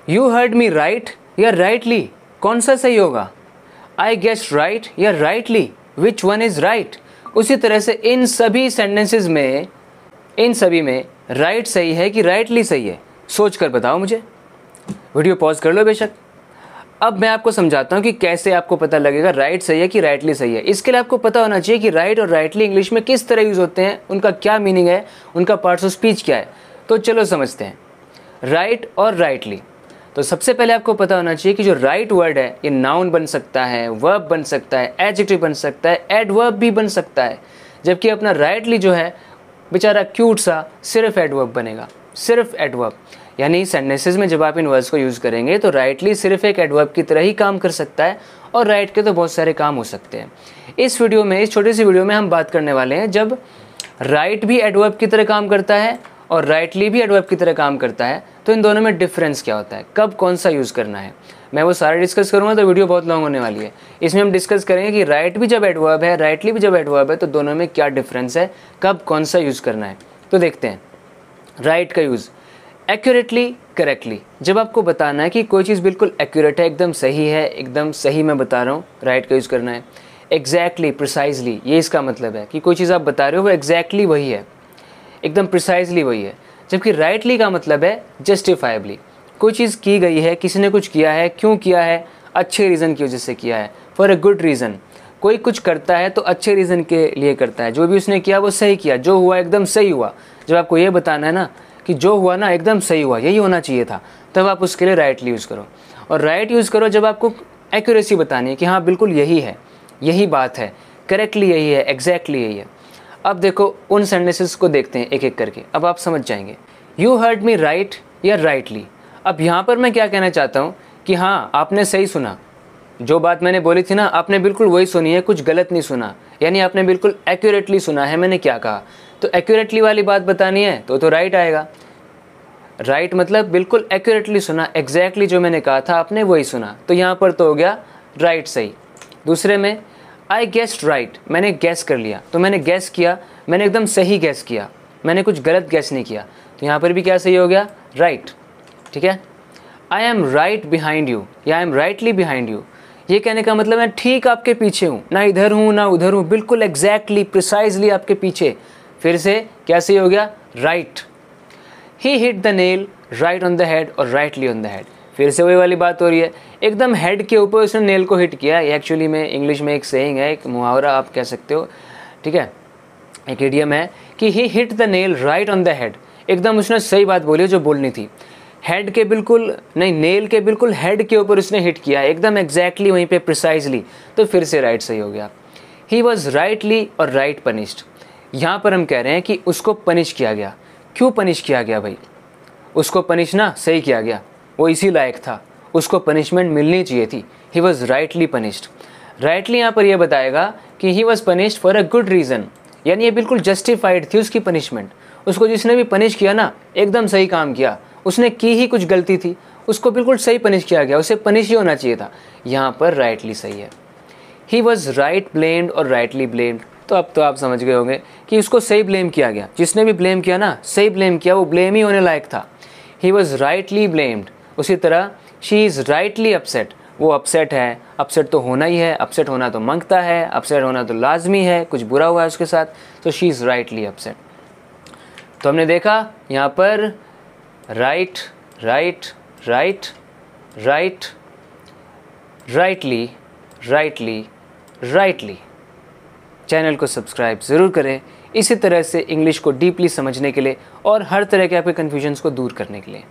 You heard me right या rightly, कौन सा सही होगा? आई गेस्ड राइट या rightly, which one is right? उसी तरह से इन सभी सेंटेंसेस में, इन सभी में राइट सही है कि राइटली सही है, सोच कर बताओ मुझे। वीडियो पॉज कर लो बेशक। अब मैं आपको समझाता हूँ कि कैसे आपको पता लगेगा राइट सही है कि राइटली सही है। इसके लिए आपको पता होना चाहिए कि राइट और राइटली इंग्लिश में किस तरह यूज़ होते हैं, उनका क्या मीनिंग है, उनका पार्ट्स ऑफ स्पीच क्या है। तो चलो समझते हैं राइट और राइटली। तो सबसे पहले आपको पता होना चाहिए कि जो राइट वर्ड है ये नाउन बन सकता है, वर्ब बन सकता है, एडजेक्टिव बन सकता है, एडवर्ब भी बन सकता है। जबकि अपना राइटली जो है बेचारा क्यूट सा सिर्फ एडवर्ब बनेगा, सिर्फ एडवर्ब। यानी सेंटेंसेस में जब आप इन वर्ड्स को यूज़ करेंगे तो राइटली सिर्फ एक एडवर्ब की तरह ही काम कर सकता है, और राइट के तो बहुत सारे काम हो सकते हैं। इस वीडियो में, इस छोटी सी वीडियो में हम बात करने वाले हैं जब राइट भी एडवर्ब की तरह काम करता है और राइटली भी एडवर्ब की तरह काम करता है, तो इन दोनों में डिफरेंस क्या होता है, कब कौन सा यूज़ करना है, मैं वो सारा डिस्कस करूँगा। तो वीडियो बहुत लॉन्ग होने वाली है। इसमें हम डिस्कस करेंगे कि राइट भी जब एडवर्ब है, राइटली भी जब एडवर्ब है, तो दोनों में क्या डिफरेंस है, कब कौन सा यूज़ करना है। तो देखते हैं राइट का यूज़। एक्यूरेटली, करेक्टली, जब आपको बताना है कि कोई चीज़ बिल्कुल एक्यूरेट है, एकदम सही है, एकदम सही मैं बता रहा हूँ, राइट का यूज़ करना है। एग्जैक्टली, प्रिसाइजली, ये इसका मतलब है कि कोई चीज़ आप बता रहे हो वो एग्जैक्टली वही है, एकदम प्रिसाइजली वही है। जबकि राइटली का मतलब है जस्टिफाइबली, कोई चीज़ की गई है, किसी ने कुछ किया है, क्यों किया है, अच्छे रीज़न की वजह से किया है, फॉर अ गुड रीज़न। कोई कुछ करता है तो अच्छे रीज़न के लिए करता है, जो भी उसने किया वो सही किया, जो हुआ एकदम सही हुआ। जब आपको ये बताना है ना कि जो हुआ ना एकदम सही हुआ, यही होना चाहिए था, तब आप उसके लिए राइटली यूज़ करो। और राइट यूज़ करो जब आपको एक्यूरेसी बतानी है कि हाँ बिल्कुल यही है, यही बात है, करेक्टली यही है, एग्जैक्टली यही है। अब देखो उन सेंटेंसेस को देखते हैं एक एक करके, अब आप समझ जाएंगे। यू हर्ड मी राइट या राइटली। अब यहाँ पर मैं क्या कहना चाहता हूँ कि हाँ आपने सही सुना, जो बात मैंने बोली थी ना आपने बिल्कुल वही सुनी है, कुछ गलत नहीं सुना, यानी आपने बिल्कुल एक्यूरेटली सुना है मैंने क्या कहा। तो एक्यूरेटली वाली बात बतानी है तो राइट आएगा। राइट मतलब बिल्कुल एक्यूरेटली सुना, एग्जैक्टली जो मैंने कहा था आपने वही सुना, तो यहाँ पर तो हो गया राइट सही। दूसरे में आई गेस्ड राइट, मैंने गैस कर लिया, तो मैंने गैस किया, मैंने एकदम सही गैस किया, मैंने कुछ गलत गैस नहीं किया, तो यहाँ पर भी क्या सही हो गया, राइट। ठीक है। I am right behind you या I am rightly behind you, ये कहने का मतलब मैं ठीक आपके पीछे हूँ, ना इधर हूँ ना उधर हूँ, बिल्कुल एग्जैक्टली प्रिसाइजली आपके पीछे। फिर से क्या सही हो गया, right. He hit the nail right on the head और राइटली ऑन द हेड, फिर से वही वाली बात हो रही है, एकदम हेड के ऊपर उसने नेल को हिट किया। ये एक्चुअली में इंग्लिश में एक सेइंग है, एक मुहावरा आप कह सकते हो, ठीक है, एक इडियम है कि he hit the nail right on the head, एकदम उसने सही बात बोली जो बोलनी थी। हेड के बिल्कुल नहीं, नेल के बिल्कुल हेड के ऊपर उसने हिट किया, एकदम एग्जैक्टली वहीं पे प्रिसाइजली, तो फिर से राइट सही हो गया। ही वॉज राइटली और राइट पनिश्ड, यहाँ पर हम कह रहे हैं कि उसको पनिश किया गया। क्यों पनिश किया गया भाई, उसको पनिश ना सही किया गया, वो इसी लायक था, उसको पनिशमेंट मिलनी चाहिए थी। He was rightly punished. Rightly यहाँ पर यह बताएगा कि he was punished for a good reason, यानी ये बिल्कुल जस्टिफाइड थी उसकी पनिशमेंट। उसको जिसने भी पनिश किया ना एकदम सही काम किया, उसने की ही कुछ गलती थी, उसको बिल्कुल सही पनिश किया गया, उसे पनिश ही होना चाहिए था। यहाँ पर राइटली सही है। ही वॉज राइट ब्लेम्ड और राइटली ब्लेम्ड, तो अब तो आप समझ गए होंगे कि उसको सही ब्लेम किया गया, जिसने भी ब्लेम किया ना सही ब्लेम किया, वो ब्लेम ही होने लायक था। He was rightly blamed. उसी तरह शी इज़ राइटली अपसेट, वो अपसेट है, अपसेट तो होना ही है, अपसेट होना तो मांगता है, अपसेट होना तो लाजमी है, कुछ बुरा हुआ है उसके साथ, तो शी इज़ राइटली अपसेट। तो हमने देखा यहाँ पर right right right right, rightly rightly rightly. Channel को सब्सक्राइब ज़रूर करें इसी तरह से इंग्लिश को डीपली समझने के लिए और हर तरह के आपके कन्फ्यूजन्स को दूर करने के लिए।